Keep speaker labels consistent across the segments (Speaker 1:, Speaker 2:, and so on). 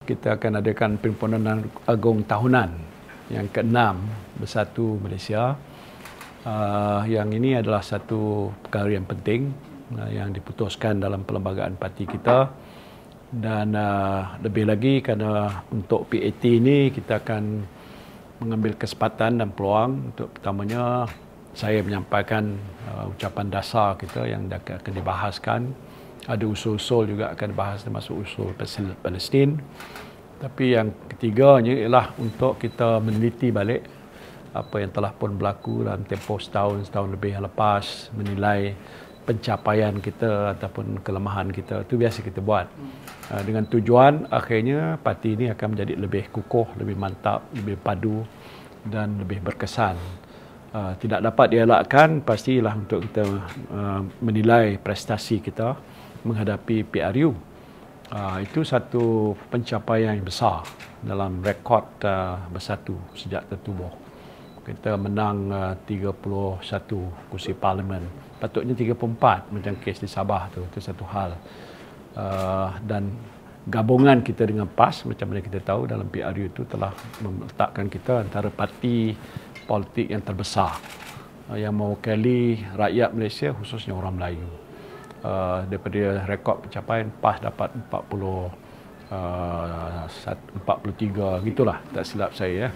Speaker 1: Kita akan adakan perhimpunan agung tahunan yang ke-6 Bersatu Malaysia. Yang ini adalah satu perkara yang penting yang diputuskan dalam perlembagaan parti kita. Dan lebih lagi kerana untuk PAT ini kita akan mengambil kesempatan dan peluang untuk pertamanya saya menyampaikan ucapan dasar kita yang akan dibahaskan. Ada usul-usul juga akan dibahas termasuk usul Palestin. Tapi yang ketiganya ialah untuk kita meneliti balik apa yang telah pun berlaku dalam tempoh setahun lebih yang lepas, menilai pencapaian kita ataupun kelemahan kita. Itu biasa kita buat. Dengan tujuan akhirnya parti ini akan menjadi lebih kukuh, lebih mantap, lebih padu dan lebih berkesan. Tidak dapat dielakkan pastilah untuk kita menilai prestasi kita menghadapi PRU. Itu satu pencapaian yang besar dalam rekod Bersatu sejak tertubuh. Kita menang 31 kursi parlimen. Patutnya 34 macam kes di Sabah tu. Itu satu hal. Dan gabungan kita dengan PAS, macam mana kita tahu dalam PRU itu telah meletakkan kita antara parti politik yang terbesar yang mewakili rakyat Malaysia, khususnya orang Melayu. Daripada rekod pencapaian PAS dapat 43 gitulah, tak silap saya ya.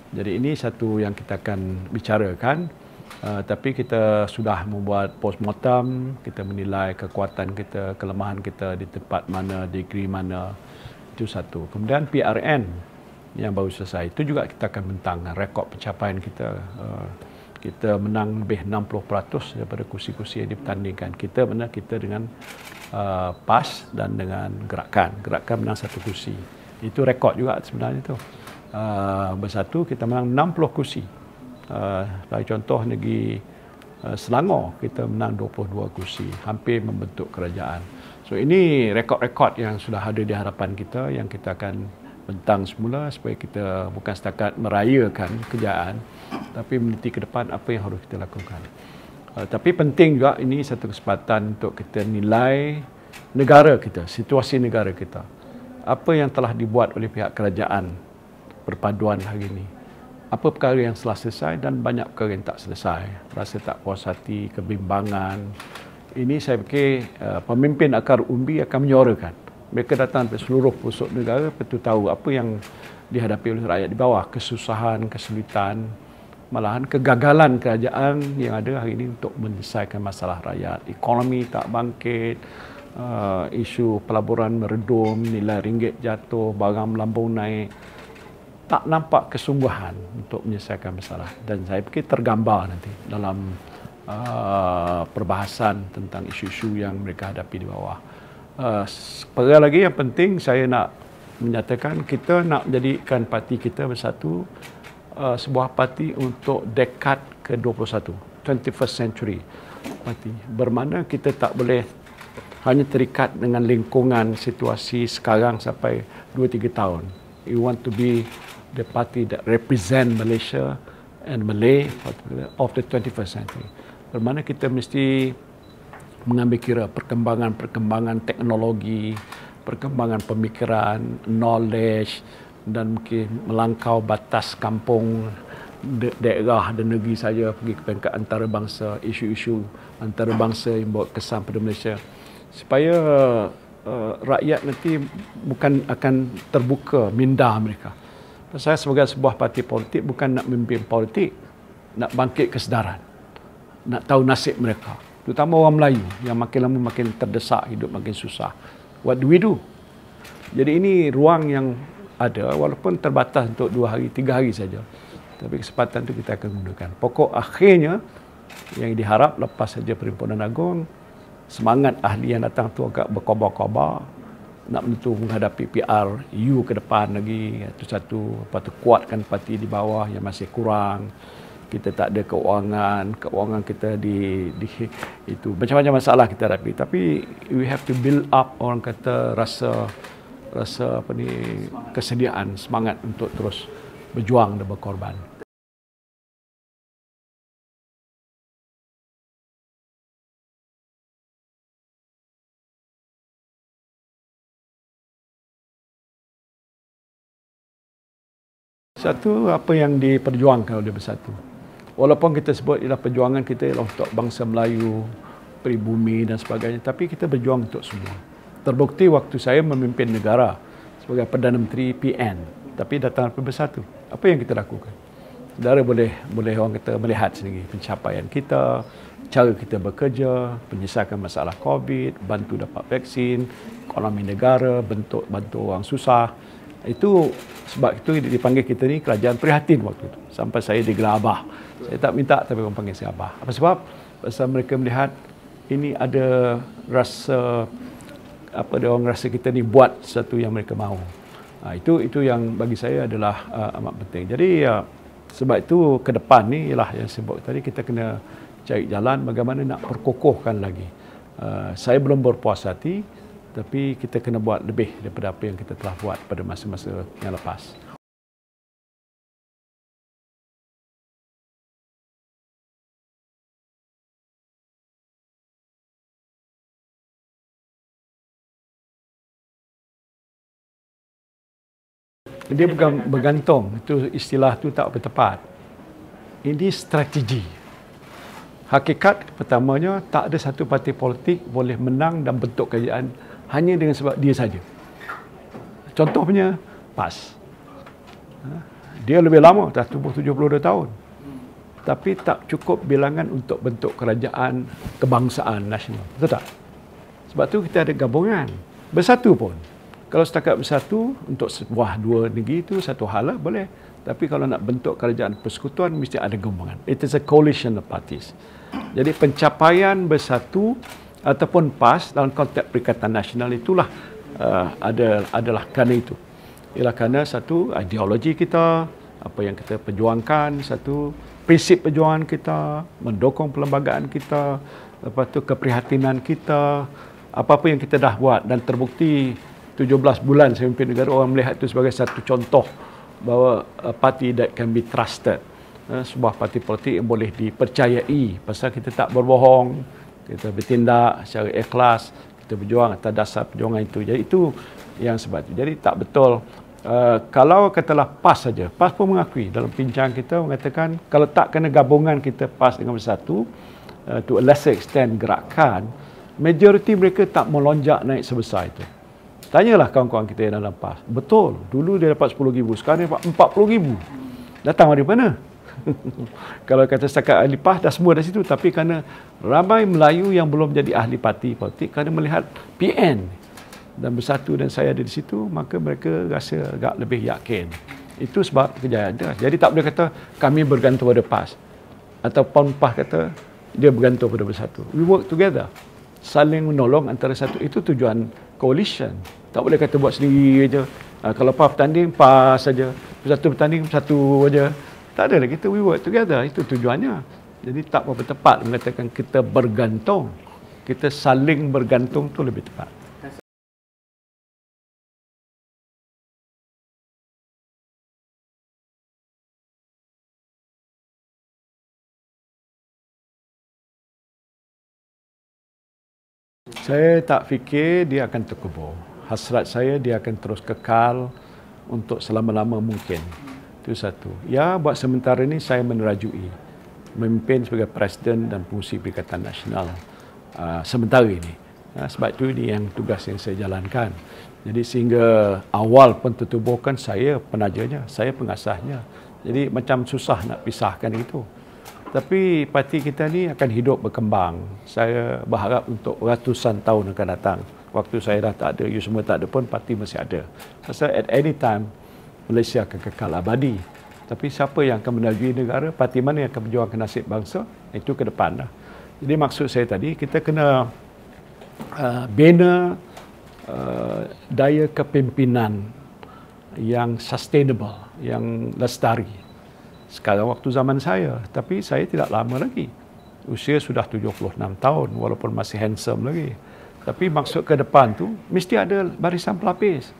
Speaker 1: Jadi ini satu yang kita akan bicarakan. Tapi kita sudah membuat postmortem, kita menilai kekuatan kita, kelemahan kita di tempat mana, degree mana. Itu satu. Kemudian PRN yang baru selesai, itu juga kita akan bentang rekod pencapaian kita. Kita menang lebih 60% daripada kursi-kursi yang dipertandingkan. Kita dengan PAS dan dengan Gerakan. Gerakan menang 1 kursi. Itu rekod juga sebenarnya tu. Bersatu kita menang 60 kursi. Sebagai contoh negeri Selangor kita menang 22 kursi, hampir membentuk kerajaan. So ini rekod-rekod yang sudah ada di hadapan kita yang kita akan bentang semula supaya kita bukan setakat merayakan kejayaan tapi meneliti ke depan apa yang harus kita lakukan. Tapi penting juga ini satu kesempatan untuk kita nilai negara kita, situasi negara kita. Apa yang telah dibuat oleh pihak kerajaan perpaduan hari ini. Apa perkara yang telah selesai dan banyak perkara yang tak selesai. Rasa tak puas hati, kebimbangan. Ini saya fikir pemimpin akar umbi akan menyuarakan. Mereka datang dari seluruh pelosok negara untuk tahu apa yang dihadapi oleh rakyat di bawah. Kesusahan, kesulitan, malahan kegagalan kerajaan yang ada hari ini untuk menyelesaikan masalah rakyat. Ekonomi tak bangkit, isu pelaburan meredum, nilai ringgit jatuh, barang melambung naik. Tak nampak kesungguhan untuk menyelesaikan masalah. Dan saya fikir tergambar nanti dalam perbahasan tentang isu-isu yang mereka hadapi di bawah. Perkara lagi yang penting saya nak menyatakan kita nak menjadikan parti kita Bersatu sebuah parti untuk dekad ke-21, 21st century parti. Bermakna kita tak boleh hanya terikat dengan lingkungan situasi sekarang sampai 2-3 tahun. We want to be the party that represent Malaysia and Malay of the 21st century. Bermakna kita mesti mengambil kira perkembangan teknologi, perkembangan pemikiran, knowledge dan mungkin melangkau batas kampung, daerah dan negeri saja pergi ke peringkat antarabangsa, isu-isu antarabangsa yang bawa kesan pada Malaysia. Supaya rakyat nanti bukan akan terbuka minda mereka. Saya sebagai sebuah parti politik bukan nak memimpin politik, nak bangkit kesedaran, nak tahu nasib mereka. Terutama orang Melayu yang makin lama makin terdesak, hidup makin susah. What do we do? Jadi ini ruang yang ada walaupun terbatas untuk 2 hari, 3 hari saja. Tapi kesempatan itu kita akan gunakan. Pokok akhirnya yang diharap lepas saja perhimpunan agung, semangat ahli yang datang tu agak berkobar-kobar nak menghadapi PRU ke depan lagi. Itu satu, lepas tu kuatkan parti di bawah yang masih kurang. Kita tak ada keuangan kita itu macam-macam masalah kita hadapi. Tapi we have to build up, orang kata, rasa kesediaan, semangat untuk terus berjuang dan berkorban. Satu, apa yang diperjuangkan oleh Bersatu. Walaupun kita sebut ialah perjuangan kita ialah untuk bangsa Melayu, pribumi dan sebagainya, tapi kita berjuang untuk semua. Terbukti waktu saya memimpin negara sebagai Perdana Menteri PN, tapi datang dari Bersatu. Apa yang kita lakukan? Saudara boleh orang kata melihat sendiri pencapaian kita, cara kita bekerja, menyelesaikan masalah COVID, bantu dapat vaksin, ekonomi negara, bantu orang susah. Itu sebab itu dipanggil kita ni kerajaan prihatin waktu itu. Sampai saya digelar Abah. Saya tak minta tapi orang panggil saya Abah. Apa sebab? Pasal mereka melihat ini ada rasa dia orang rasa kita ni buat sesuatu yang mereka mahu. Itu yang bagi saya adalah amat penting. Jadi sebab itu ke depan ni ialah yang saya sebut tadi, kita kena cari jalan bagaimana nak perkokohkan lagi. Saya belum berpuas hati, tapi kita kena buat lebih daripada apa yang kita telah buat pada masa-masa yang lepas. Dia bukan bergantung, itu istilah tu tak tepat. Ini strategi. Hakikat pertamanya, tak ada satu parti politik boleh menang dan bentuk kerajaan hanya dengan sebab dia saja. Contohnya PAS. Dia lebih lama, dah tubuh 72 tahun. Tapi tak cukup bilangan untuk bentuk kerajaan kebangsaan nasional. Betul tak? Sebab tu kita ada gabungan. Bersatu pun. Kalau setakat bersatu untuk sebuah dua negeri itu satu hal lah, boleh. Tapi kalau nak bentuk kerajaan persekutuan, mesti ada gabungan. It is a coalition of parties. Jadi pencapaian bersatu ataupun PAS dalam konteks Perikatan Nasional itulah adalah kerana itu. Ialah kerana satu, ideologi kita, apa yang kita perjuangkan, satu, prinsip perjuangan kita, mendukung perlembagaan kita, lepas tu keprihatinan kita, apa-apa yang kita dah buat dan terbukti 17 bulan saya memimpin negara, orang melihat itu sebagai satu contoh bahawa parti that can be trusted. Sebuah parti politik yang boleh dipercayai pasal kita tak berbohong, kita bertindak secara ikhlas, kita berjuang atas dasar perjuangan itu. Jadi itu yang sebab itu. Jadi tak betul. Kalau katalah PAS saja, PAS pun mengakui dalam bincang kita mengatakan kalau tak kena gabungan kita PAS dengan Bersatu, to a lesser extent gerakan, majoriti mereka tak melonjak naik sebesar itu. Tanyalah kawan-kawan kita yang dalam PAS. Betul, dulu dia dapat 10,000, sekarang dia dapat 40,000. Datang dari mana? Kalau kata setakat ahli PAS, dah semua dari situ. Tapi kerana ramai Melayu yang belum jadi ahli parti politik, kerana melihat PN dan Bersatu dan saya ada di situ, maka mereka rasa agak lebih yakin. Itu sebab kejayaan dia. Jadi tak boleh kata kami bergantung pada PAS. Ataupun PAS kata dia bergantung pada Bersatu. We work together. Saling menolong antara satu. Itu tujuan coalition. Tak boleh kata buat sendiri saja. Kalau PAS bertanding, PAS saja. Bersatu bertanding, satu saja. Tak ada lah. Kita we work together. Itu tujuannya. Jadi tak berapa tepat mengatakan kita bergantung. Kita saling bergantung tu lebih tepat. Saya tak fikir dia akan terkubur. Hasrat saya dia akan terus kekal untuk selama-lama mungkin. Itu satu. Ya, buat sementara ini saya menerajui memimpin sebagai Presiden dan Pengurusi Perikatan Nasional sementara ini. Sebab itu ini yang tugas yang saya jalankan. Jadi sehingga awal pentutubuhan saya penajanya, saya pengasasnya. Jadi macam susah nak pisahkan itu. Tapi parti kita ni akan hidup berkembang. Saya berharap untuk ratusan tahun akan datang. Waktu saya dah tak ada, you semua tak ada pun, parti masih ada. Pasal at any time, Malaysia akan kekal abadi. Tapi siapa yang akan menajui negara, parti mana yang akan berjuangkan nasib bangsa, itu ke depan lah. Jadi maksud saya tadi, kita kena bina daya kepimpinan yang sustainable, yang lestari. Sekarang waktu zaman saya, tapi saya tidak lama lagi. Usia sudah 76 tahun, walaupun masih handsome lagi. Tapi maksud ke depan tu, mesti ada barisan pelapis.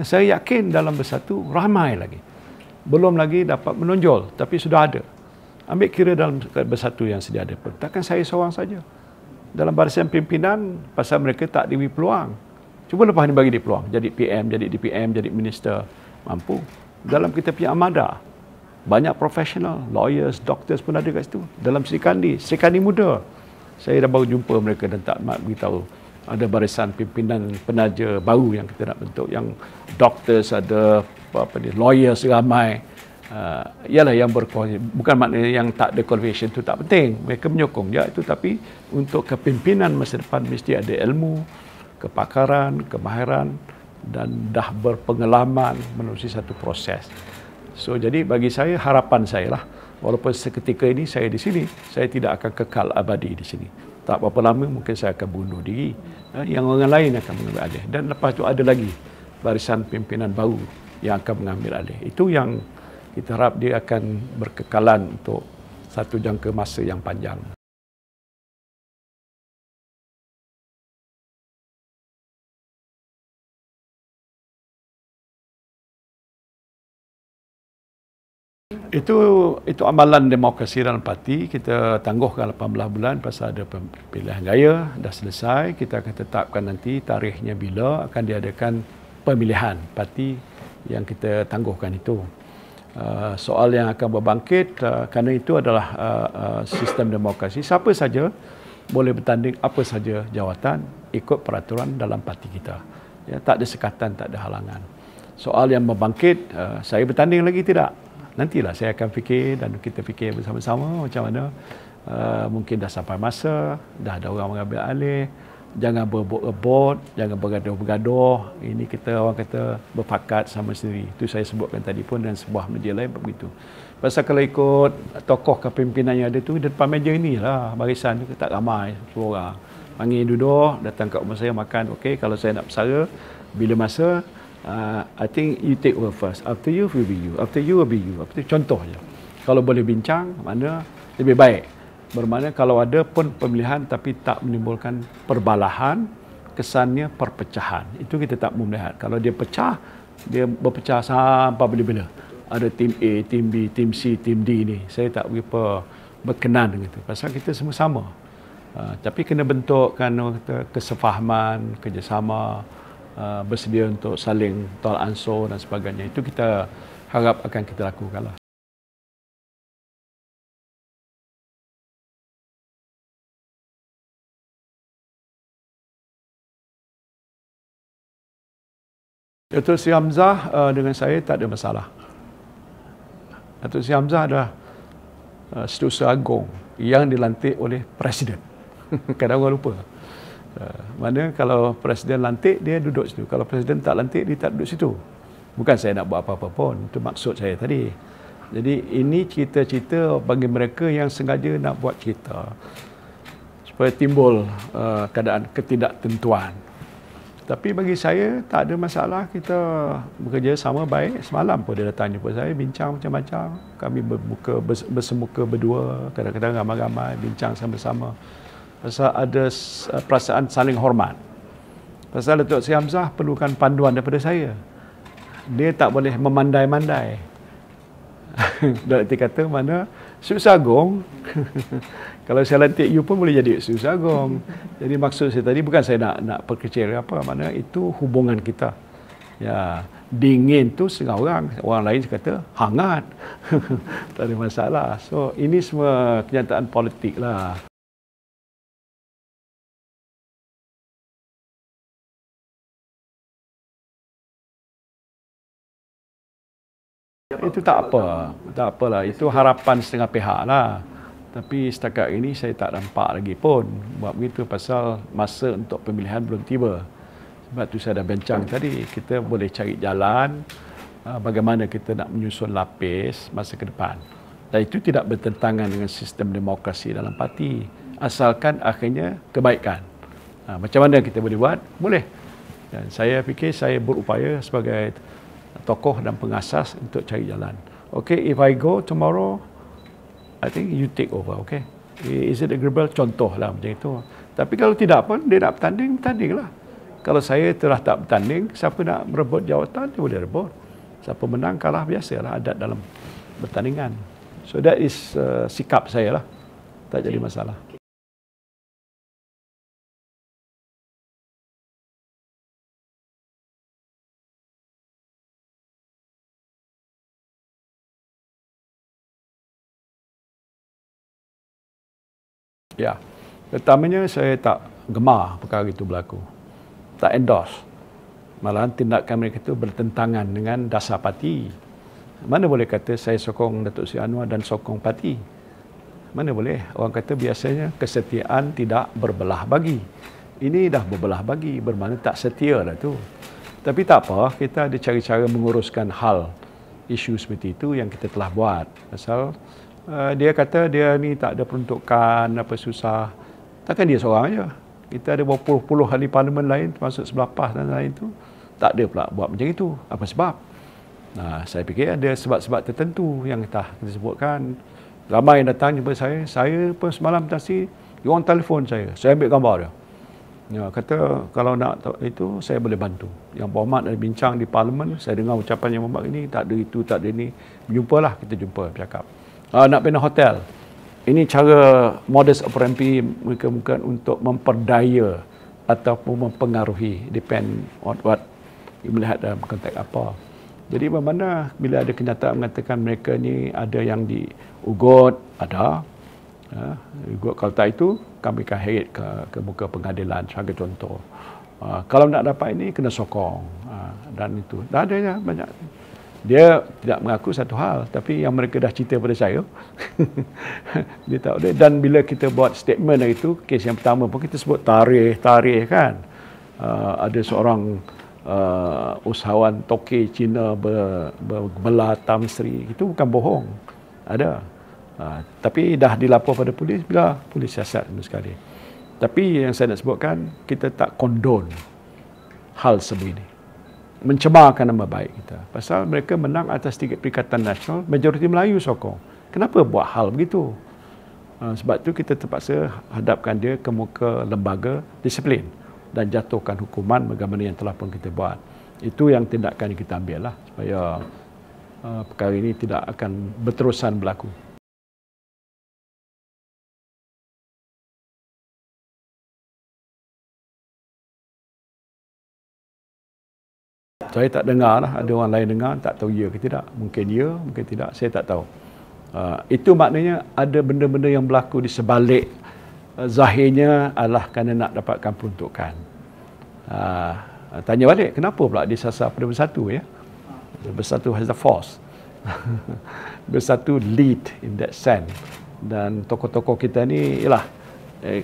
Speaker 1: Saya yakin dalam Bersatu, ramai lagi. Belum lagi dapat menonjol, tapi sudah ada. Ambil kira dalam Bersatu yang sedia ada pun. Takkan saya seorang saja. Dalam barisan pimpinan, pasal mereka tak diberi peluang. Cuba lepas ni bagi dia peluang. Jadi PM, jadi DPM, jadi minister. Mampu. dalam kita punya armada. Banyak profesional, lawyers, doctors pun ada kat situ. Dalam Sri Kandi muda. Saya dah baru jumpa mereka dan tak nak beritahu. Ada barisan pimpinan penaja baru yang kita nak bentuk. Yang doctors ada, lawyers ramai. Ialah yang bukan maknanya yang tak ada qualification itu tak penting. Mereka menyokong je itu, tapi untuk kepimpinan masa depan mesti ada ilmu, kepakaran, kemahiran dan dah berpengalaman melalui satu proses. So jadi bagi saya, harapan saya lah, walaupun seketika ini saya di sini, saya tidak akan kekal abadi di sini. Tak berapa lama mungkin saya akan bunuh diri. Yang orang lain akan mengambil alih. Dan lepas itu ada lagi barisan pimpinan baru yang akan mengambil alih. Itu yang kita harap dia akan berkekalan untuk satu jangka masa yang panjang. Itu amalan demokrasi dalam parti. Kita tangguhkan 18 bulan pasal ada pilihan raya dah selesai. Kita akan tetapkan nanti tarikhnya bila akan diadakan pemilihan parti yang kita tangguhkan itu. Soal yang akan berbangkit kerana itu adalah sistem demokrasi. Siapa saja boleh bertanding apa saja jawatan ikut peraturan dalam parti kita. Ya, tak ada sekatan, tak ada halangan. Soal yang berbangkit, saya bertanding lagi tidak? Nantilah saya akan fikir dan kita fikir bersama-sama macam mana. Mungkin dah sampai masa, dah ada orang mengambil alih. Jangan berebut, jangan bergaduh-bergaduh. Ini kita orang kata berpakat sama sendiri. Itu saya sebutkan tadi pun dan sebuah media lain begitu. Pasal kalau ikut tokoh kepimpinan yang ada tu, di depan meja inilah barisan tu tak ramai, 10 orang. Panggil duduk, datang kat rumah saya makan. Okey, kalau saya nak bersara, bila masa, I think you take over first. After you will be you. After you will be you. Contoh je. Kalau boleh bincang, mana lebih baik. Bermakna kalau ada pun pemilihan tapi tak menimbulkan perbalahan, kesannya perpecahan. Itu kita tak mau melihat. Kalau dia pecah, dia berpecah sampai bila-bila. Ada tim A, tim B, tim C, tim D ni. Saya tak berkenan dengan itu. Pasal kita semua sama. Tapi kena bentukkan kesefahaman, kerjasama, bersedia untuk saling tolak ansur dan sebagainya. Itu kita harap akan kita lakukanlah. Datuk Seri Hamzah dengan saya tak ada masalah. Datuk Seri Hamzah adalah Setiausaha Agong yang dilantik oleh Presiden. Kadang orang lupa. Mana kalau Presiden lantik, dia duduk situ. Kalau Presiden tak lantik, dia tak duduk situ. Bukan saya nak buat apa-apa pun. Itu maksud saya tadi. Jadi ini cerita-cerita bagi mereka yang sengaja nak buat cerita. Supaya timbul keadaan ketidaktentuan. Tapi bagi saya tak ada masalah, kita bekerja sama baik. Semalam pun dia datang jumpa saya, bincang macam-macam. Kami bersemuka berdua, kadang-kadang ramai-ramai, bincang sama-sama. Pasal ada perasaan saling hormat. Pasal Datuk Seri Hamzah perlukan panduan daripada saya. Dia tak boleh memandai-mandai. Dalam arti kata mana, Setiausaha Agong, kalau saya lantik you pun boleh jadi Setiausaha Agong. Jadi maksud saya tadi bukan saya nak perkecil apa, mana itu hubungan kita. Ya, dingin tu setengah orang lain kata hangat. Tak ada masalah. So ini semua kenyataan politik lah. Itu tak apalah. Itu harapan setengah pihak lah. Tapi setakat ini saya tak nampak lagi pun buat begitu pasal masa untuk pemilihan belum tiba. Sebab tu saya dah bincang tadi, kita boleh cari jalan bagaimana kita nak menyusun lapis masa ke depan. Dan itu tidak bertentangan dengan sistem demokrasi dalam parti. Asalkan akhirnya kebaikan. Macam mana kita boleh buat? Boleh. Dan saya fikir saya berupaya sebagai tokoh dan pengasas untuk cari jalan. Okay, if I go tomorrow, I think you take over, okay? Is it agreeable? Contoh lah macam itu. Tapi kalau tidak pun, dia nak bertanding, bertandinglah. Kalau saya telah tak bertanding, siapa nak merebut jawatan, dia boleh rebut. Siapa menang, kalah, biasalah adat dalam bertandingan. So that is sikap saya lah. Tak jadi masalah. Ya, pertamanya saya tak gemar perkara itu berlaku. Tak endorse. Malahan tindakan mereka itu bertentangan dengan dasar parti. Mana boleh kata saya sokong Datuk Seri Anwar dan sokong parti? Mana boleh? Orang kata biasanya kesetiaan tidak berbelah bagi. Ini dah berbelah bagi, bermakna tak setia dah tu. Tapi tak apa, kita ada cara-cara menguruskan hal isu seperti itu yang kita telah buat. Pasal dia kata dia ni tak ada peruntukan, apa susah. Takkan dia seorang aja. Kita ada berpuluh-puluh ahli parlimen lain, termasuk sebelah PAS dan lain tu, tak ada pula buat macam itu. Apa sebab? Nah, saya fikir ada sebab-sebab tertentu yang kita sebutkan. Ramai yang datang jumpa saya pun semalam tadi, dia orang telefon saya ambil gambar dia. Ya, kata kalau nak itu saya boleh bantu. Yang berhormat ada bincang di parlimen, saya dengar ucapan yang berhormat ini, tak ada itu, tak ada ini. Jumpalah, kita jumpa, bercakap. Nak pindah hotel. Ini cara modus operandi mereka bukan untuk memperdaya ataupun mempengaruhi, depend on what you melihat dalam konteks apa. Jadi bagaimana bila ada kenyataan mengatakan mereka ni ada yang diugut, ada. Ugut kalau tak itu, kami akan heret ke muka pengadilan sebagai contoh. Kalau nak dapat ini, kena sokong. Dan itu. Dah ada banyak. Dia tidak mengaku satu hal, tapi yang mereka dah cerita pada saya, dia tak boleh. Dan bila kita buat statement itu, kes yang pertama pun kita sebut tarikh kan. Ada seorang usahawan toke Cina berbelah Tan Sri, itu bukan bohong, ada. Tapi dah dilapor pada polis, bila polis siasat sama sekali. Tapi yang saya nak sebutkan, kita tak condone hal sebegini, mencemarkan nama baik kita. Pasal mereka menang atas tiket Perikatan Nasional, majoriti Melayu sokong. Kenapa buat hal begitu? Sebab tu kita terpaksa hadapkan dia ke muka lembaga disiplin dan jatuhkan hukuman bagaimana yang telah pun kita buat. Itu yang tindakan yang kita ambil lah, supaya perkara ini tidak akan berterusan berlaku. Saya tak dengar lah, ada orang lain dengar, tak tahu ya ke tidak. Mungkin ya, mungkin tidak, saya tak tahu. Itu maknanya ada benda-benda yang berlaku di sebalik zahirnya adalah kerana nak dapatkan peruntukan. Tanya balik, kenapa pula disasar pada Bersatu ya? Bersatu has the force. Bersatu lead in that sense. Dan tokoh-tokoh kita ni ialah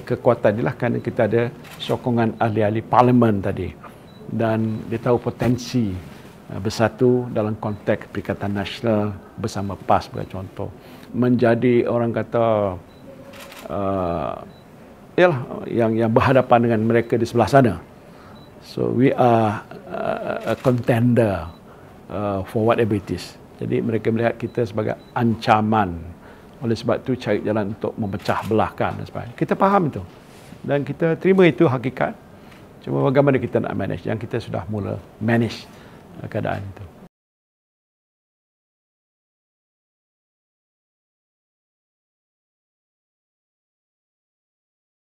Speaker 1: kekuatan ni lah kerana kita ada sokongan ahli-ahli parlimen tadi. Dan dia tahu potensi Bersatu dalam konteks Perikatan Nasional bersama PAS sebagai contoh. Menjadi orang kata yang berhadapan dengan mereka di sebelah sana. So we are a contender for whatever it is. Jadi mereka melihat kita sebagai ancaman. Oleh sebab itu cari jalan untuk memecah belahkan dan sebagainya. Kita faham itu. Dan kita terima itu hakikat. Cuma bagaimana kita nak manage, yang kita sudah mula manage keadaan itu.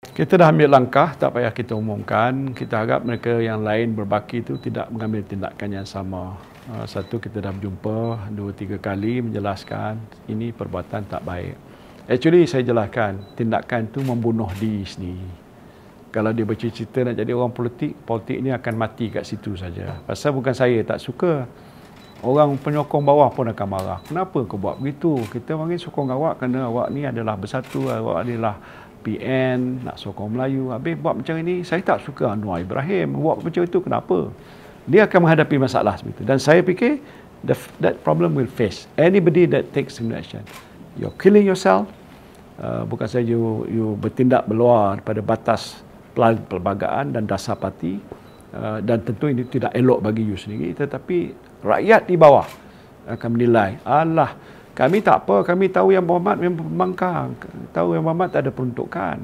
Speaker 1: Kita dah ambil langkah, tak payah kita umumkan. Kita harap mereka yang lain berbaki itu tidak mengambil tindakan yang sama. Satu, kita dah berjumpa 2-3 kali menjelaskan ini perbuatan tak baik. Actually saya jelaskan, tindakan itu membunuh diri sendiri. Kalau dia bercita-cita nak jadi orang politik ni akan mati kat situ saja. Pasal bukan saya tak suka. Orang penyokong bawah pun akan marah. Kenapa kau buat begitu? Kita panggil sokong awak kerana awak ni adalah Bersatu, awak adalah PN, nak sokong Melayu. Habis buat macam ini, saya tak suka Anwar Ibrahim. Buat macam itu kenapa? Dia akan menghadapi masalah seperti itu. Dan saya fikir, that problem will face anybody that takes action. You're killing yourself. Bukan saja you bertindak berluar daripada batas perlembagaan dan dasar parti, dan tentu ini tidak elok bagi you sendiri, tetapi rakyat di bawah akan menilai, alah kami tak apa, kami tahu yang berhormat memang pembangkang, tahu yang berhormat tak ada peruntukan.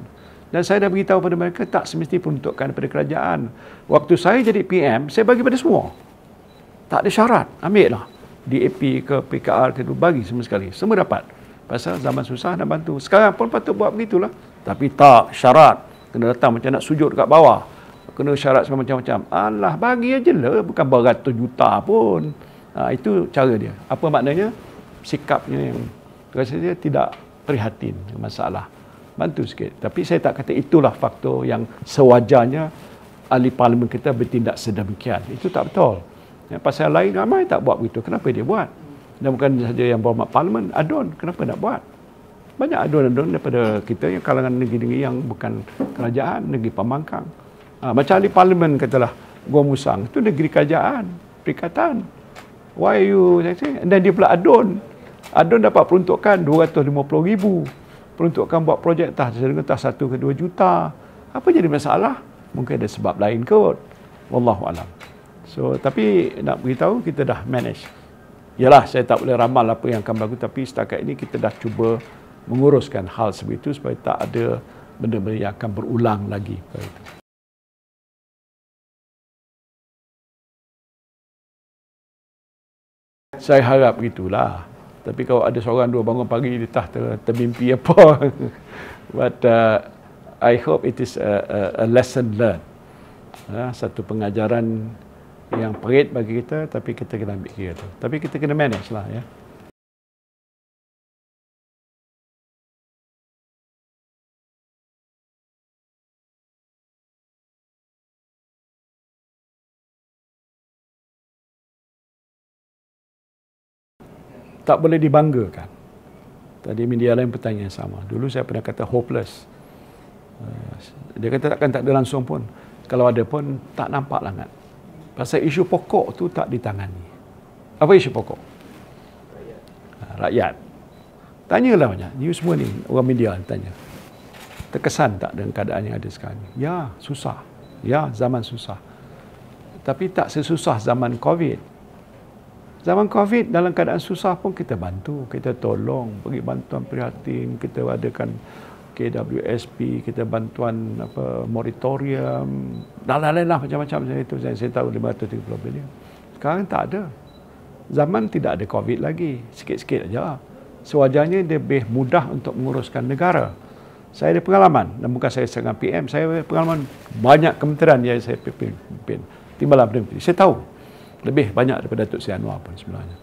Speaker 1: Dan saya dah beritahu pada mereka tak semesti peruntukan daripada kerajaan. Waktu saya jadi PM, saya bagi pada semua. Tak ada syarat, ambil lah. DAP ke PKR ke bagi semua sekali, semua dapat. Pasal zaman susah nak bantu. Sekarang pun patut buat begitulah. Tapi tak, syarat. Kena datang macam nak sujud dekat bawah. Kena syarat macam-macam. Alah, bagi aje lah. Bukan beratus juta pun. Itu cara dia. Apa maknanya? Sikapnya yang rasa dia tidak prihatin masalah. bantu sikit. Tapi saya tak kata itulah faktor yang sewajarnya ahli parlimen kita bertindak sedemikian. Itu tak betul. Pasal lain ramai tak buat begitu. Kenapa dia buat? Dan bukan saja yang berhormat parlimen, adun. Kenapa nak buat? Banyak adun-adun daripada kita yang kalangan negeri-negeri yang bukan kerajaan, negeri pembangkang. Macam ahli parlimen katalah, Gua Musang, itu negeri kerajaan, perikatan. Why you, saya say? Dan dia pula adun. Adun dapat peruntukan 250,000. Peruntukan buat projek tak setengah 1 ke 2 juta. Apa jadi masalah? Mungkin ada sebab lain kot. Wallahualam. So, tapi nak beritahu kita dah manage. Yalah, saya tak boleh ramal apa yang akan berlaku, tapi setakat ini kita dah cuba menguruskan hal seperti itu supaya tak ada benda-benda yang akan berulang lagi. Saya harap begitulah. Tapi kalau ada seorang dua bangun pagi dia tak termimpi apa. But I hope it is a lesson learned. Satu pengajaran yang perit bagi kita, tapi kita kena ambil kira tu. Tapi kita kena manage lah ya. Tak boleh dibanggakan. Tadi media lain bertanya yang sama. Dulu saya pernah kata hopeless. Dia kata takkan tak ada langsung pun. Kalau ada pun tak nampak sangat. Pasal isu pokok tu tak ditangani. Apa isu pokok? Rakyat. Tanyalah banyak. You semua ni, orang media tanya. Terkesan tak dengan keadaan yang ada sekarang ni? Ya, susah. Ya, zaman susah. Tapi tak sesusah zaman COVID. Zaman COVID, dalam keadaan susah pun kita bantu, kita tolong, bagi bantuan prihatin, kita adakan KWSP, kita bantuan moratorium, dan lain-lain lah macam-macam macam itu. Saya tahu 530 bilion. Sekarang tak ada. Zaman tidak ada COVID lagi, sikit-sikit aja. Sewajarnya dia lebih mudah untuk menguruskan negara. Saya ada pengalaman, dan bukan saya seorang PM, saya ada pengalaman banyak kementerian yang saya pimpin. Timbalan Perdana Menteri. Saya tahu. Lebih banyak daripada Datuk Seri Anwar pun sebenarnya.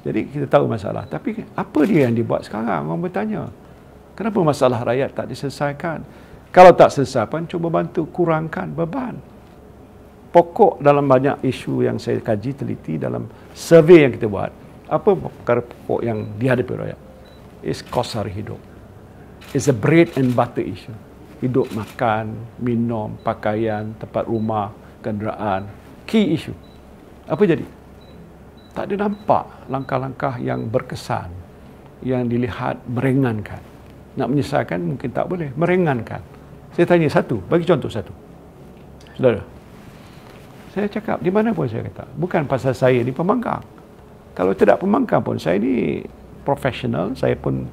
Speaker 1: Jadi kita tahu masalah. Tapi apa dia yang dibuat sekarang? Orang bertanya. Kenapa masalah rakyat tak diselesaikan? Kalau tak selesai pun, cuba bantu kurangkan beban. Pokok dalam banyak isu yang saya kaji, teliti dalam survey yang kita buat. Apa perkara pokok yang dihadapi rakyat? Is kos hari hidup. It's a bread and butter issue. Hidup, makan, minum, pakaian, tempat rumah, kenderaan. Key issue. Apa jadi? Tak ada nampak langkah-langkah yang berkesan, yang dilihat meringankan. Nak menyelesaikan mungkin tak boleh, meringankan. Saya tanya satu, bagi contoh satu. Saudara, saya cakap, di mana pun saya kata, bukan pasal saya ni pembangkang. Kalau tidak pembangkang pun, saya ni profesional, saya pun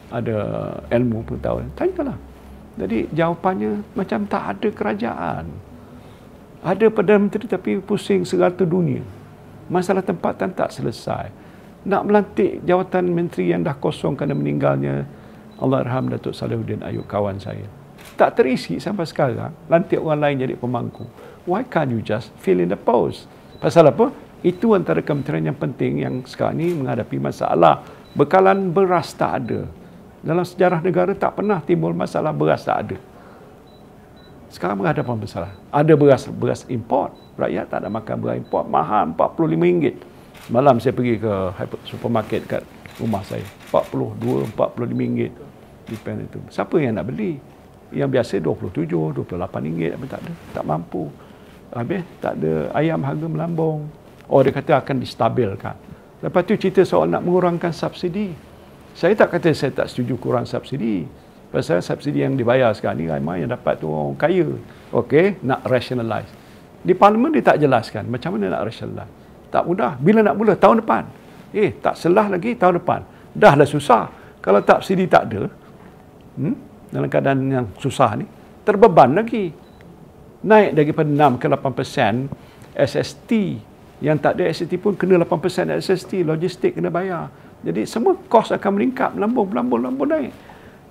Speaker 1: ada ilmu pengetahuan. Tanyalah. Jadi jawapannya macam tak ada kerajaan. Ada Perdana Menteri tapi pusing serata dunia. Masalah tempatan tak selesai. Nak melantik jawatan menteri yang dah kosong kerana meninggalnya Allahyarham Datuk Salihuddin Ayub, kawan saya. Tak terisi sampai sekarang. Lantik orang lain jadi pemangku. Why can't you just fill in the post? Pasal apa? Itu antara kementerian yang penting yang sekarang ni menghadapi masalah. Bekalan beras tak ada. Dalam sejarah negara tak pernah timbul masalah beras tak ada. Sekarang menghadapi masalah. Ada beras import. Rakyat tak ada makan beras import. Mahal RM45. Malam saya pergi ke supermarket kat rumah saya. RM42, RM45. Depend itu. Siapa yang nak beli? Yang biasa RM27, RM28. Tapi tak ada. Tak mampu. Habis tak ada, ayam harga melambung. Oh, dia kata akan distabilkan. Lepas tu cerita soal nak mengurangkan subsidi. Saya tak kata saya tak setuju kurang subsidi. Pasal subsidi yang dibayar sekarang ni ramai yang dapat tu orang kaya. Okey, nak rationalize. Di parlimen dia tak jelaskan macam mana nak rationalize. Tak mudah. Bila nak mula? Tahun depan. Tak selah lagi tahun depan. Dah lah susah. Kalau subsidi tak ada, dalam keadaan yang susah ni, terbeban lagi. Naik daripada 6 ke 8% SST. Yang tak ada SST pun kena 8% SST. Logistik kena bayar. Jadi semua kos akan meningkat, melambung naik.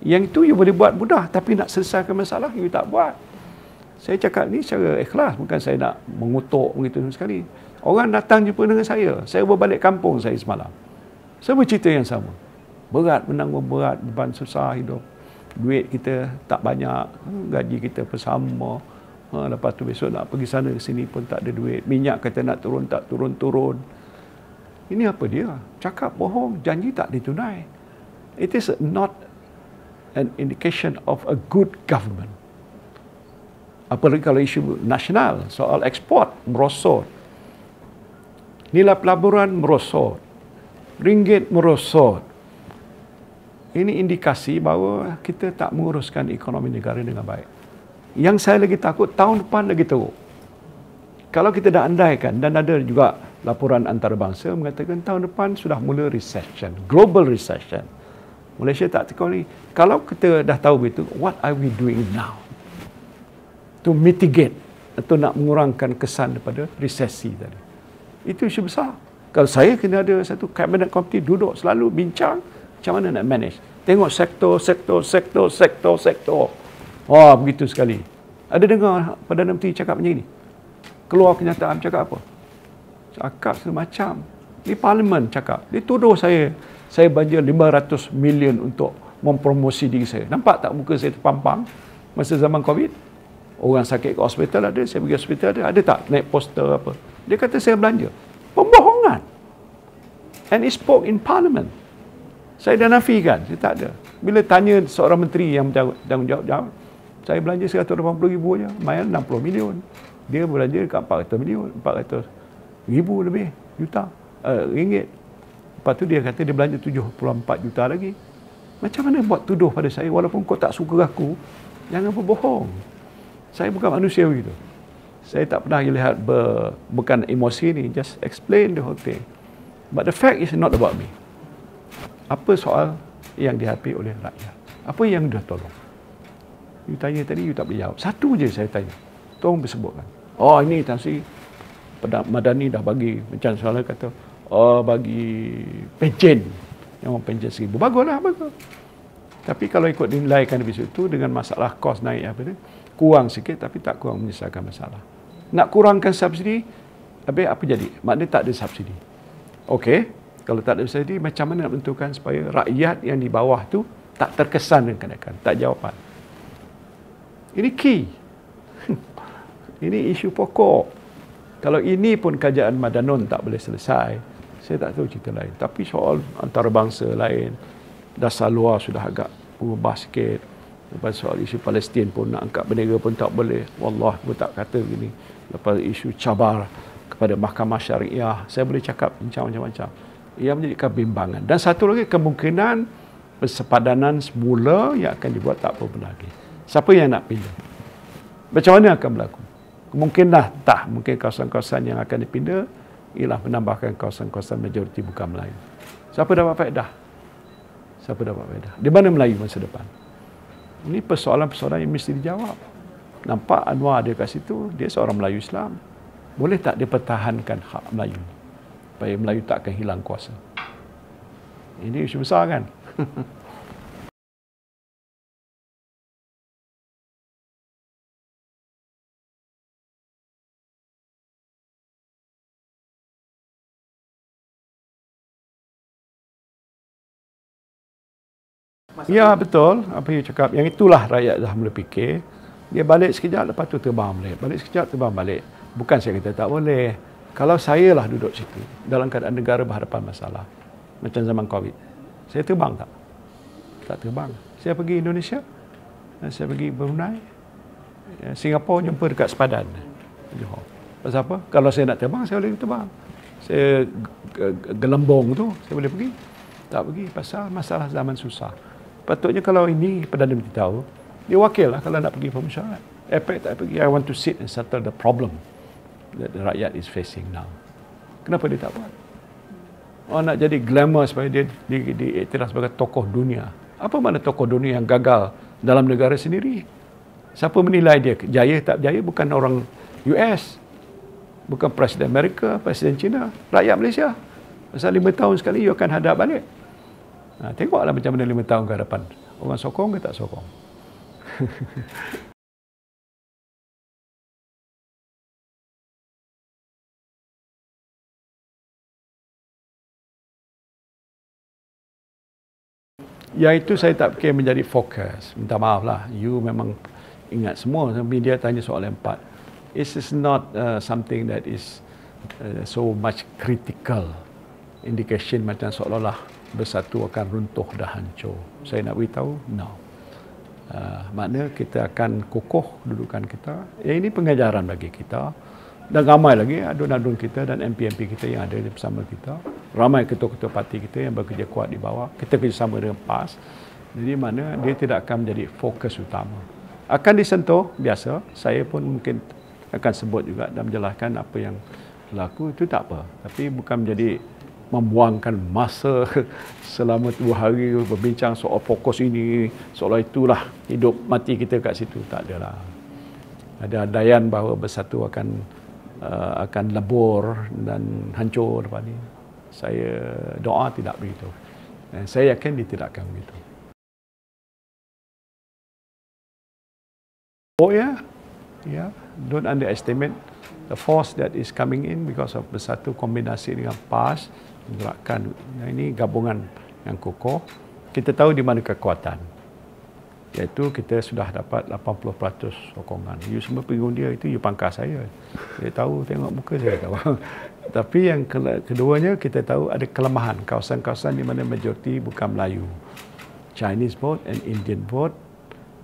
Speaker 1: Yang itu you boleh buat mudah, tapi nak selesaikan masalah, you tak buat. Saya cakap ni secara ikhlas, bukan saya nak mengutuk begitu sekali. Orang datang jumpa dengan saya berbalik kampung saya semalam. Saya bercerita yang sama. Berat, menanggung berat, beban susah hidup. duit kita tak banyak, gaji kita pun sama. Lepas tu besok nak pergi sana ke sini pun tak ada duit. Minyak kata nak turun, tak turun-turun. Ini apa dia? Cakap bohong, janji tak ditunai. It is not an indication of a good government. Apalagi kalau isu nasional, soal ekspor merosot. Nilai pelaburan merosot. Ringgit merosot. Ini indikasi bahawa kita tak menguruskan ekonomi negara dengan baik. Yang saya lagi takut, tahun depan lagi teruk. Kalau kita dah andaikan, dan ada juga laporan antarabangsa mengatakan tahun depan sudah mula recession, global recession. Malaysia tak tekun ni. Kalau kita dah tahu begitu, what are we doing now to mitigate atau nak mengurangkan kesan daripada resesi tadi? Itu isu besar. Kalau saya kena ada satu cabinet committee duduk selalu bincang macam mana nak manage. Tengok sektor. Wah, begitu sekali. Ada dengar Perdana Menteri cakap macam ni? Keluar kenyataan cakap apa? Cakap semacam. Di Parlimen cakap. Dia tuduh saya belanja 500 million untuk mempromosi diri saya. Nampak tak muka saya terpampang masa zaman COVID? Orang sakit ke hospital ada, saya pergi hospital ada tak naik poster apa? Dia kata saya belanja. Pembohongan. And he spoke in Parliament. Saya dah nafikan, saya tak ada. Bila tanya seorang menteri yang bertanggungjawab, saya belanja 180,000 je, main 60 million. Dia belanja dekat 400 million, 400 ribu lebih juta ringgit. Lepas tu dia kata dia belanja 74 juta lagi. Macam mana buat tuduh pada saya walaupun kau tak suka aku, jangan berbohong. Saya bukan manusia begitu. Saya tak pernah lihat bukan emosi ni, just explain the whole thing. But the fact is not about me. Apa soal yang dihadapi oleh rakyat? Apa yang dah tolong? You tanya tadi, you tak boleh jawab. Satu je saya tanya. Tolong bersebutkan. Oh, ini Tan Sri Madani dah bagi, macam soalan kata, oh, bagi pencen. Yang pencen 1,000. Baguslah, bagus. Tapi kalau ikut dinilaikan di situ dengan masalah kos naik apa tu, kurang sikit tapi tak kurang menyelesaikan masalah. Nak kurangkan subsidi, habis apa jadi? Maknanya tak ada subsidi. Okey, kalau tak ada subsidi, macam mana nak menentukan supaya rakyat yang di bawah tu tak terkesan dengan kenaikan, tak jawapan. Ini key. Ini isu pokok. Kalau ini pun kajian Madanon tak boleh selesai, saya tak tahu cerita lain. Tapi soal antarabangsa lain, dasar luar sudah agak berubah sikit. Lepas soal isu Palestin pun nak angkat bendera pun tak boleh. Wallah, pun tak kata gini. Lepas isu cabar kepada mahkamah syariah, saya boleh cakap bincang macam-macam. Ia menjadi kebimbangan. Dan satu lagi, kemungkinan persepadanan semula yang akan dibuat tak apa lagi. Siapa yang nak pindah? Macam mana akan berlaku? Kemungkinan tak. Mungkin kawasan-kawasan yang akan dipindah ialah menambahkan kawasan-kawasan majoriti bukan Melayu. Siapa dapat faedah? Siapa dapat faedah? Di mana Melayu masa depan? Ini persoalan-persoalan yang mesti dijawab. Nampak Anwar dia kat situ, dia seorang Melayu Islam. Boleh tak dia pertahankan hak Melayu? Supaya Melayu tak akan hilang kuasa. Ini isu besar kan? Ya, betul apa yang cakap. Yang itulah rakyat dah mula fikir. Dia balik sekejap, lepas tu terbang balik. Balik sekejap, terbang balik. Bukan saya kata tak boleh. Kalau saya lah duduk situ, dalam keadaan negara berhadapan masalah, macam zaman COVID, saya terbang tak? Tak terbang. Saya pergi Indonesia, saya pergi Brunei, Singapura jumpa dekat sepadan. Johor. Pasal apa? Kalau saya nak terbang, saya boleh terbang. Saya Gelembung tu, saya boleh pergi. Tak pergi, pasal masalah zaman susah. Patutnya kalau ini Perdana Menteri tahu, dia wakil lah kalau nak pergi pemesyuarat. APEC tak pergi, I want to sit and settle the problem that the rakyat is facing now. Kenapa dia tak buat? Oh, nak jadi glamour supaya dia diiktiraf sebagai tokoh dunia. Apa mana tokoh dunia yang gagal dalam negara sendiri? Siapa menilai dia? Jaya tak jaya bukan orang US. Bukan Presiden Amerika, Presiden China. Rakyat Malaysia. Pasal 5 tahun sekali, you akan hadap balik. Tengoklah macam mana 5 tahun ke hadapan. Orang sokong ke tak sokong? Yang itu saya tak fikir menjadi fokus. Minta maaf lah. You memang ingat semua. Media tanya soal empat. It is not something that is so much critical. Indication macam seolah-olah Bersatu akan runtuh dah hancur. Saya nak beritahu, no. Makna kita akan kokoh dudukan kita. Ini pengajaran bagi kita. Dan ramai lagi adun-adun kita dan MP-MP kita yang ada bersama kita. Ramai ketua-ketua parti kita yang bekerja kuat di bawah. Kita kerjasama dengan PAS. Jadi mana dia tidak akan menjadi fokus utama. Akan disentuh, biasa. Saya pun mungkin akan sebut juga dan menjelaskan apa yang berlaku. Itu tak apa. Tapi bukan menjadi membuangkan masa selama 2 hari berbincang soal fokus ini, soal itulah hidup mati kita kat situ. Tak adalah. Ada andaian bahawa Bersatu akan lebur dan hancur depan ini. Saya doa tidak begitu. Dan saya yakin dia tidak akan begitu. Oh ya, yeah. Don't underestimate the force that is coming in because of Bersatu kombinasi dengan PAS, gerakan. Ini gabungan yang kokoh. Kita tahu di mana kekuatan. Iaitu kita sudah dapat 80% sokongan. You semua pengundia itu you pangkas saya. Saya tahu, tengok muka saya tahu. Tapi yang keduanya kita tahu ada kelemahan. Kawasan-kawasan di mana majoriti bukan Melayu. Chinese vote and Indian vote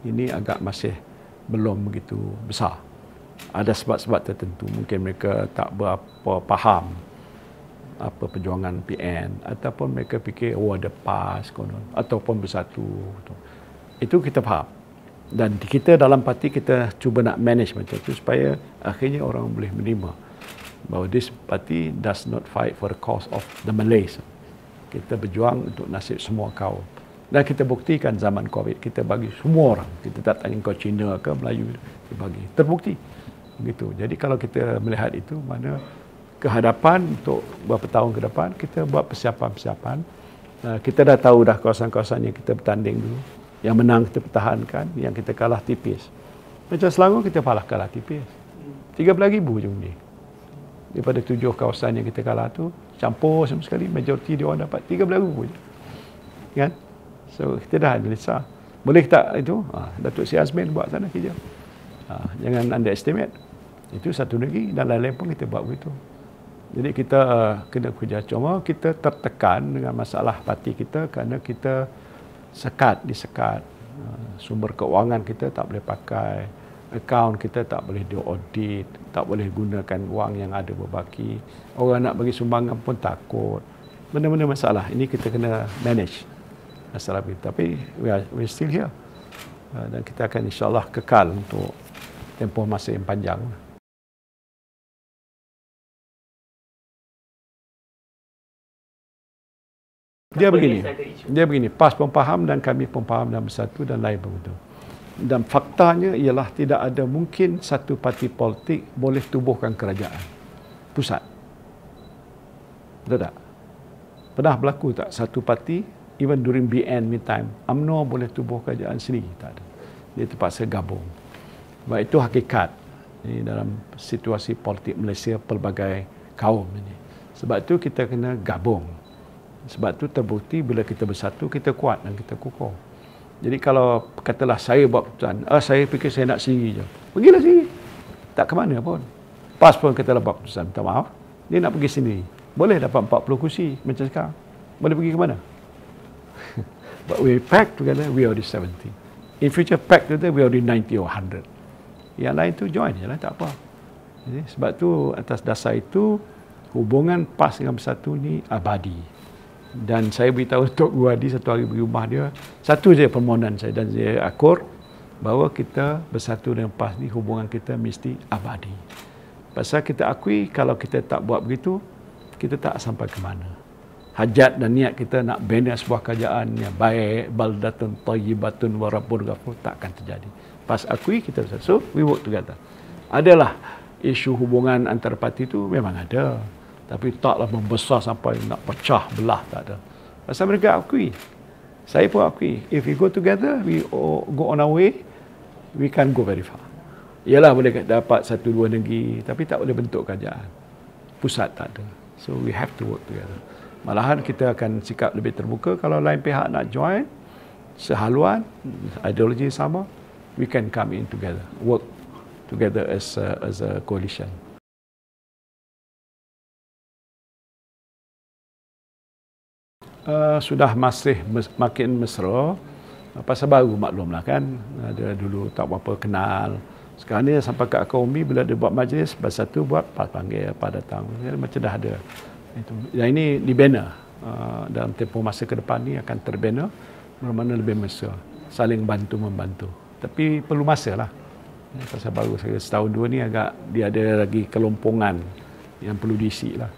Speaker 1: ini agak masih belum begitu besar. Ada sebab-sebab tertentu. Mungkin mereka tak berapa faham apa perjuangan PN. Ataupun mereka fikir, oh ada PAS, ataupun Bersatu. Itu kita faham. Dan kita dalam parti kita cuba nak manage macam itu supaya akhirnya orang boleh menerima bahawa this party does not fight for the cause of the Malays. Kita berjuang untuk nasib semua kaum. Dan kita buktikan zaman COVID, kita bagi semua orang. Kita tak tanya kau Cina ke Melayu, kita bagi. Terbukti. Begitu. Jadi kalau kita melihat itu, mana kehadapan untuk beberapa tahun ke depan, kita buat persiapan-persiapan. Kita dah tahu dah kawasan-kawasan yang kita bertanding dulu. Yang menang kita pertahankan, yang kita kalah tipis. Macam Selangor kita kalah tipis. 13,000 je undi. Daripada 7 kawasan yang kita kalah tu, campur sama sekali, majoriti dia orang dapat 13,000 je. Kan? So, kita dah analisa. Boleh tak itu? Datuk Seri Azmin buat sana kerja. Jangan underestimate. Itu satu negeri dan lain-lain pun kita buat begitu. Jadi kita kena kerja. Cuma kita tertekan dengan masalah parti kita kerana kita disekat. Sumber keuangan kita tak boleh pakai, akaun kita tak boleh diaudit, tak boleh gunakan wang yang ada berbaki. Orang nak bagi sumbangan pun takut. Benda-benda masalah. Ini kita kena manage masalah itu. Tapi we still here. Dan kita akan insyaAllah kekal untuk tempoh masa yang panjang. Dia begini, PAS pun faham dan kami pun faham dan Bersatu dan lain begitu. Dan faktanya ialah tidak ada mungkin satu parti politik boleh tubuhkan kerajaan pusat. Betul tak? Pernah berlaku tak satu parti, even during BN meantime, UMNO boleh tubuh kerajaan sendiri? Tak ada. Dia terpaksa gabung. Sebab itu hakikat ini dalam situasi politik Malaysia pelbagai kaum ini. Sebab itu kita kena gabung. Sebab itu terbukti bila kita bersatu, kita kuat dan kita kokoh. Jadi kalau katalah saya buat keputusan, saya fikir saya nak sendiri je. Pergilah sendiri. Tak ke mana pun. PAS pun katalah buat keputusan, minta maaf, dia nak pergi sendiri. Boleh dapat 40 kursi macam sekarang. Boleh pergi ke mana? But we pack together, we already 70. In future pack together, we already 90 or 100. Yang lain tu join je lah, tak apa. Jadi, sebab tu atas dasar itu, hubungan PAS dengan Bersatu ni abadi. Dan saya beritahu Tok Guadi satu hari pergi rumah dia, satu je permohonan saya dan saya akur bahawa kita Bersatu dengan PAS ni hubungan kita mesti abadi. Pasal kita akui kalau kita tak buat begitu, kita tak sampai ke mana. Hajat dan niat kita nak bina sebuah kerajaan yang baik, baldatun tayyibatun wa rabbun ghafur, tak akan terjadi. PAS akui kita Bersatu. So, we work together. Adalah isu hubungan antara parti itu memang ada. Tapi taklah membesar sampai nak pecah belah, tak ada. Pasal mereka akui. Saya pun akui. If we go together, we go on our way, we can go very far. Ialah boleh dapat 1-2 negeri, tapi tak boleh bentuk kerajaan. Pusat tak ada. So we have to work together. Malahan kita akan sikap lebih terbuka kalau lain pihak nak join, sehaluan, ideologi sama, we can come in together, work together as a coalition. Sudah masih makin mesra. Pasal baru maklumlah kan, ada dulu tak berapa kenal. Sekarang ni sampai ke akar umi bila dia buat majlis, satu buat panggil apa datang. Ya, macam dah ada. Itu. Yang ini dibina. Dalam tempoh masa ke depan ni akan terbina mana lebih mesra, saling bantu membantu. Tapi perlu masa lah. Pasal baru setahun dua ni agak dia ada lagi kelompongan yang perlu diisi lah.